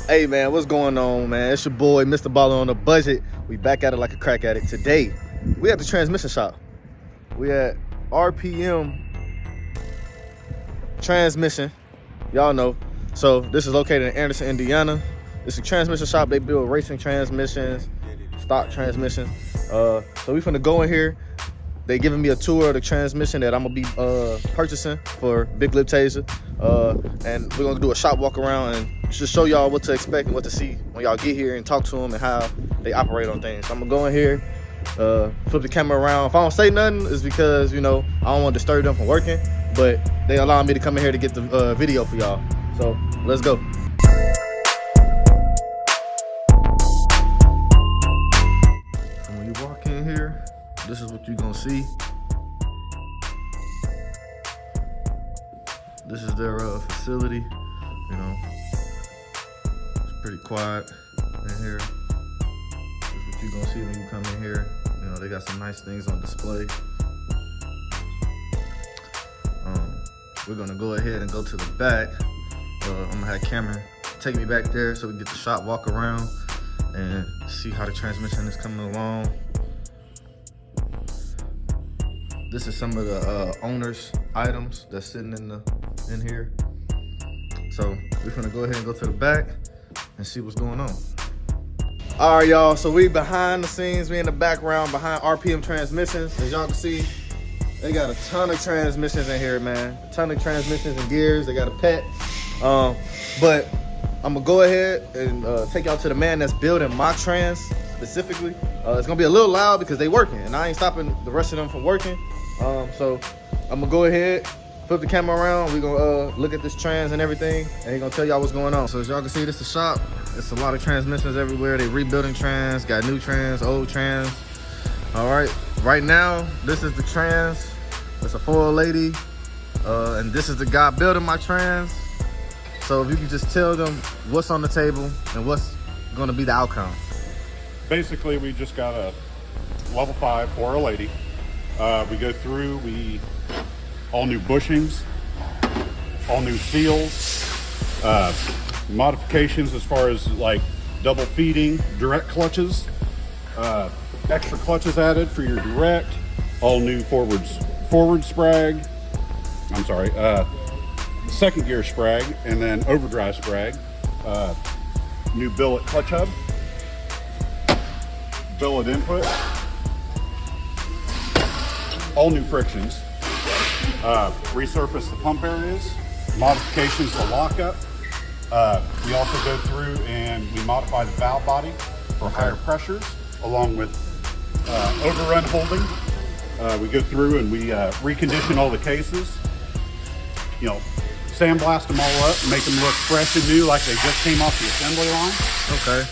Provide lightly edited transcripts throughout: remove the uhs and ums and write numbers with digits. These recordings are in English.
Hey man, what's going on, man? It's your boy, Mr.Balling on a budget. We back at it like a crack addict. Today, we at the transmission shop. We at RPM Transmission. Y'all know. So this is located in Anderson, Indiana. It's a transmission shop. They build racing transmissions, stock transmissions. So we finna go in here. They giving me a tour of the transmission that I'm gonna be purchasing for Big Lip Taser. And we're gonna do a shop walk around and just show y'all what to expect and what to see when y'all get here and talk to them and how they operate on things. So I'm gonna go in here, flip the camera around. If I don't say nothing, it's because, you know, I don't want to disturb them from working, but they allow me to come in here to get the video for y'all. So let's go. So when you walk in here, this is what you're gonna see. This is their facility, you know. It's pretty quiet in here. This is what you're gonna see when you come in here. You know, they got some nice things on display. We're gonna go ahead and go to the back. I'm gonna have Cameron take me back there so we can get the shop, walk around, and see how the transmission is coming along. This is some of the owner's items that's sitting in here. So we're gonna go ahead and go to the back and see what's going on. All right, y'all, so we behind the scenes, we in the background behind RPM Transmissions. As y'all can see, they got a ton of transmissions in here, man. A ton of transmissions and gears. They got a pet. But I'm gonna go ahead and take y'all to the man that's building my trans specifically. It's gonna be a little loud because they working and I ain't stopping the rest of them from working. So I'm gonna go ahead, flip the camera around. We gonna look at this trans and everything, and he gonna tell y'all what's going on. So as y'all can see, this is the shop. It's a lot of transmissions everywhere. They rebuilding trans, got new trans, old trans. All right, right now, this is the trans. It's a 480, and this is the guy building my trans. So if you can just tell them what's on the table and what's gonna be the outcome. Basically, we just got a level 5 480. We go through, all new bushings, all new seals, modifications as far as like double feeding, direct clutches, extra clutches added for your direct, all new forward sprag, second gear sprag, and then overdrive sprag, new billet clutch hub, billet input, all new frictions, resurface the pump areas, modifications to lockup. We also go through and we modify the valve body for higher pressures, along with overrun holding. We go through and we recondition all the cases, you know, sandblast them all up, make them look fresh and new like they just came off the assembly line. Okay.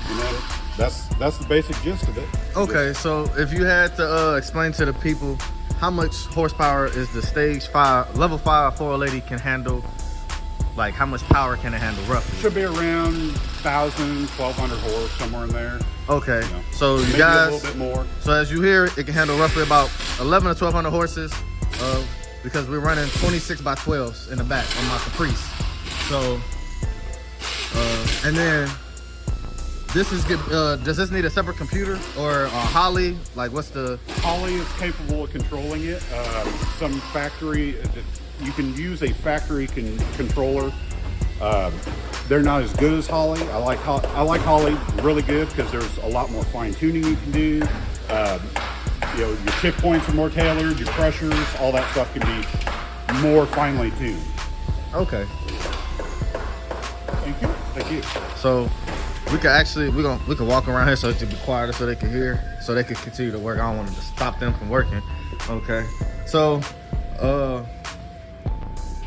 You know, that's the basic gist of it. Okay, so if you had to explain to the people how much horsepower is the stage 5, level 5 480 can handle, like how much power can it handle roughly? Should be around 1,000, 1,200 horse, somewhere in there. Okay, you know, so you maybe guys, a little bit more. So as you hear, it can handle roughly about 11 to 1,200 horses because we're running 26 by 12s in the back on my Caprice. So, and then this is good. Does this need a separate computer or a Holly? Like, what's the? Holly is capable of controlling it. Some factory, you can use a factory controller. They're not as good as Holly. I like Holly really good because there's a lot more fine tuning you can do. You know, your shift points are more tailored, your pressures, all that stuff can be more finely tuned. Okay. Thank you. Thank you. So we could actually we could walk around here so it can be quieter so they can hear, so they can continue to work. I don't want to stop them from working. Okay. So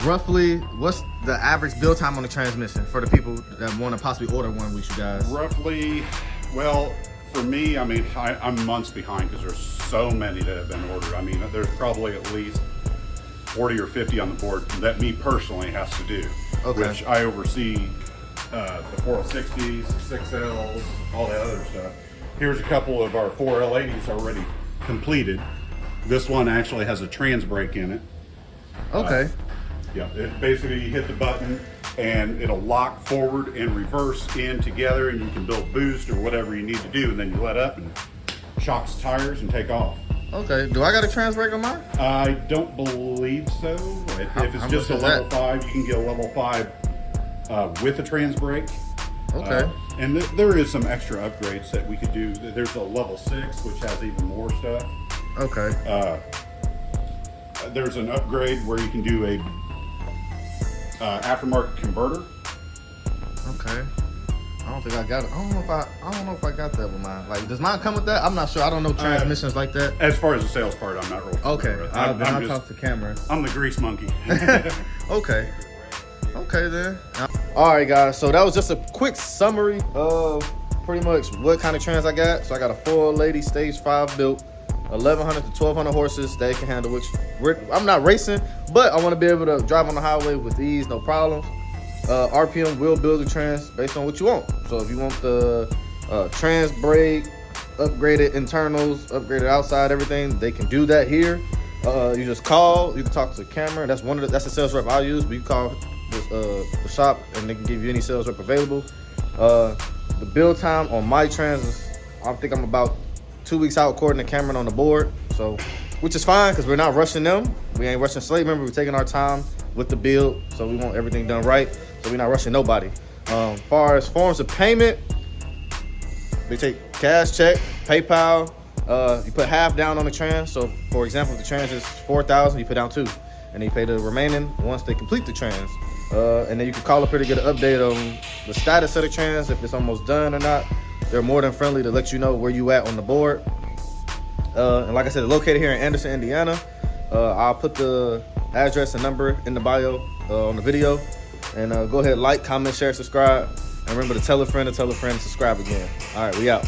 roughly, what's the average build time on the transmission for the people that want to possibly order one with you guys? Roughly, well, for me, I mean, I'm months behind because there's so many that have been ordered. I mean, there's probably at least 40 or 50 on the board that me personally has to do, okay, which I oversee the 460s, 6Ls, all that other stuff. Here's a couple of our 4L80s already completed. This one actually has a trans brake in it. Okay. Yeah, it basically you hit the button, and it'll lock forward and reverse in together, and you can build boost or whatever you need to do, and then you let up and shocks the tires and take off. Okay. Do I got a trans brake on mine? I don't believe so. If it's just a level 5, you can get a level 5 with a trans brake. Okay. And there is some extra upgrades that we could do. There's a level 6, which has even more stuff. Okay. There's an upgrade where you can do a aftermarket converter. Okay. I don't think I got it. I don't know if I got that with mine. Like, does mine come with that? I'm not sure. I don't know transmissions like that. As far as the sales part, I'm not real familiar Okay. with. I'll talk to Cameron. I'm the grease monkey. Okay. Okay then. All right, guys. So that was just a quick summary of pretty much what kind of trans I got. So I got a 4lady stage 5 built, 1100 to 1200 horses that it can handle. Which I'm not racing, but I want to be able to drive on the highway with ease, no problems. RPM will build the trans based on what you want. So if you want the trans brake, upgraded internals, upgraded outside, everything, they can do that here. You just call. You can talk to Cameron. That's the sales rep I use. But you call the shop and they can give you any sales rep available. The build time on my trans is, I think I'm about 2 weeks out according to Cameron on the board. So, which is fine because we're not rushing them. We ain't rushing slate. Remember, we're taking our time with the build, so we want everything done right. So we're not rushing nobody. Far as forms of payment, they take cash, check, PayPal. You put half down on the trans. So, for example, if the trans is $4,000, you put down $2,000, and you pay the remaining once they complete the trans. And then you can call up here to get an update on the status of the trans, if it's almost done or not. They're more than friendly to let you know where you at on the board. And like I said, they're located here in Anderson, Indiana. I'll put the address and number in the bio on the video. And go ahead, like, comment, share, subscribe. And remember to tell a friend, subscribe again. All right, we out.